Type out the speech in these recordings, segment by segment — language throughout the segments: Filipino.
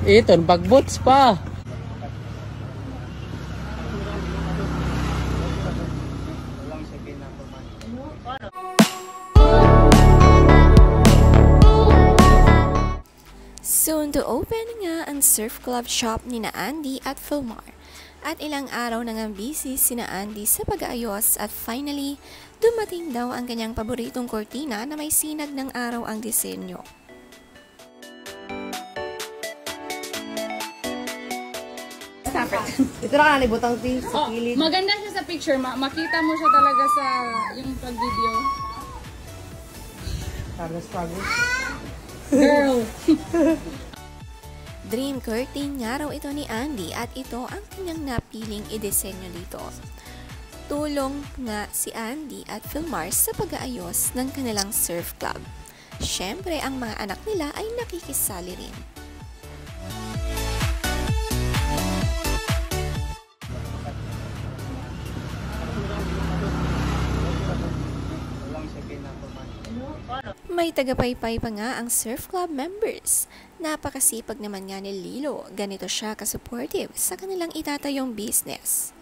Ito, bagboots pa. Soon to open nga ang surf club shop ni na Andy at Philmar. At ilang araw na nga busy sina Andy sa pag-aayos at finally, dumating daw ang kanyang paboritong kortina na may sinag ng araw ang disenyo. Ito na kanalibutang sa kilid. Maganda siya sa picture. Makita mo siya talaga sa yung pag-video. Carlos Pago. Girl! Dream curtain nga raw ito ni Andy at ito ang kanyang napiling idisenyo dito. Tulong nga si Andy at Philmar sa pag-aayos ng kanilang surf club. Siyempre, ang mga anak nila ay nakikisali rin. May tagapaypay pa nga ang surf club members. Napakasipag naman nga ni Lilo. Ganito siya ka-supportive sa kanilang itatayong business.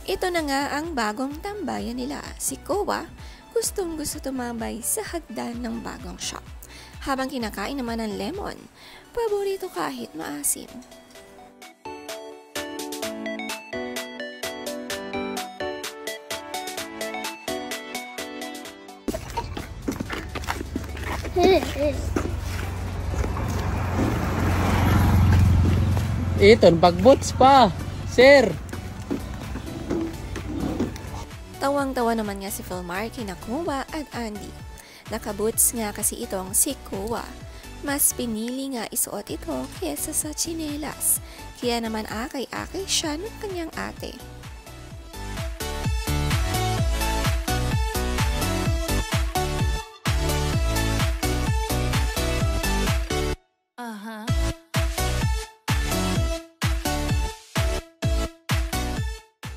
Ito na nga ang bagong tambayan nila. Si Kowa, gustong-gusto tumambay sa hagdan ng bagong shop. Habang kinakain naman ng lemon, paborito kahit maasim. Ito, bagboots pa. Sir! Tawang-tawa naman nga si Philmar kina Kowa at Andy. Nakaboots nga kasi itong si Kowa. Mas pinili nga isuot ito kesa sa tsinelas. Kaya naman akay-akay siya ng kanyang ate.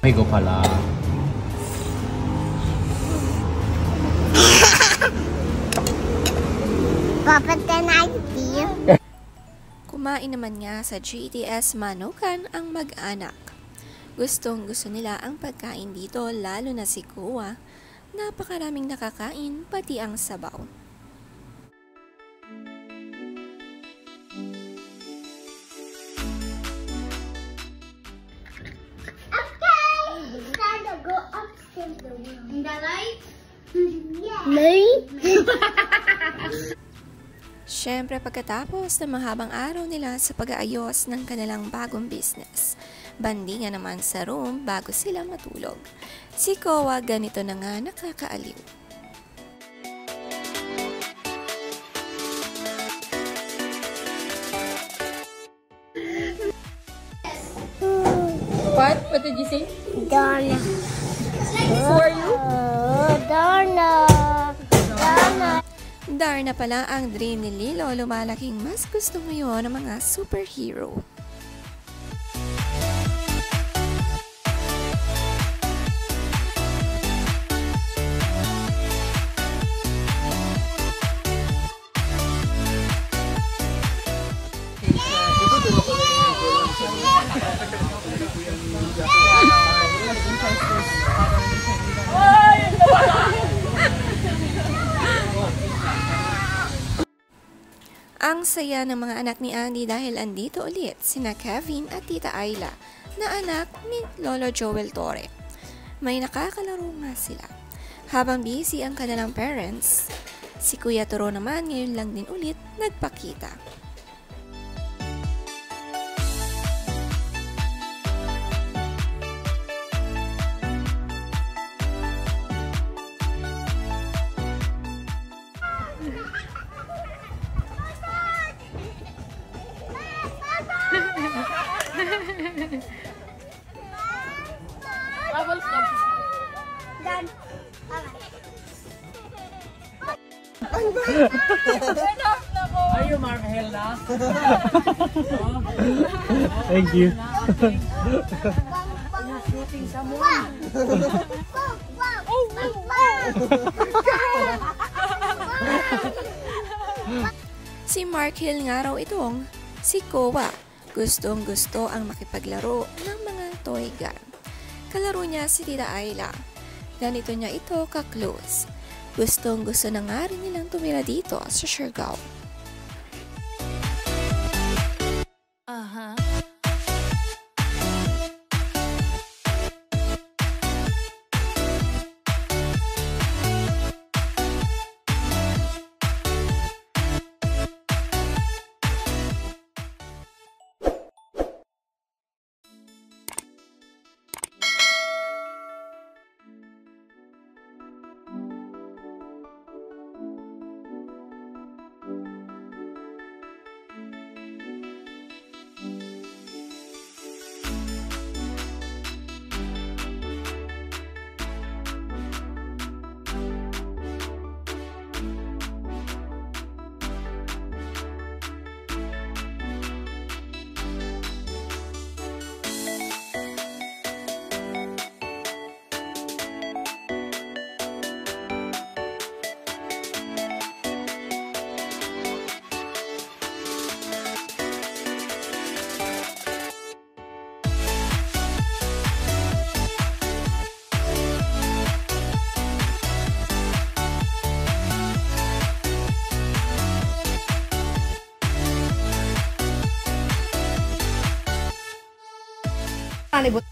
Ay ko pala. Kumain naman nga sa GTS Manukan ang mag-anak. Gustong-gusto nila ang pagkain dito, lalo na si Kowa. Napakaraming nakakain, pati ang sabaw. Go upstairs the room. In the light? Yeah. Siyempre pagkatapos ng mahabang araw nila sa pag-aayos ng kanilang bagong business, bandingan naman sa room bago sila matulog. Si Kowa ganito na nga nakakaaliw. What did you say? Donna. Who are you? Donna. Darna pala ang dream ni Lilo, lumalaking mas gusto ngayon ng mga superhero. Ang saya ng mga anak ni Andy dahil andito ulit sina Kevin at Tita Ayla na anak ni Lolo Joel Torre. May nakakalaro nga sila. Habang busy ang kanilang parents, si Kuya Toro naman ngayon lang din ulit nagpakita. Bubble stop. Done. Are you Marhel na? Thank you. Si Mark Hill nga raw itong si Kowa. Gustong gusto ang makipaglaro ng mga toy gun. Kalaro niya si Tita Ayla. Ganito niya ito ka-close. Gustong gusto na nga rin nilang tumira dito sa Siargao. Nalibot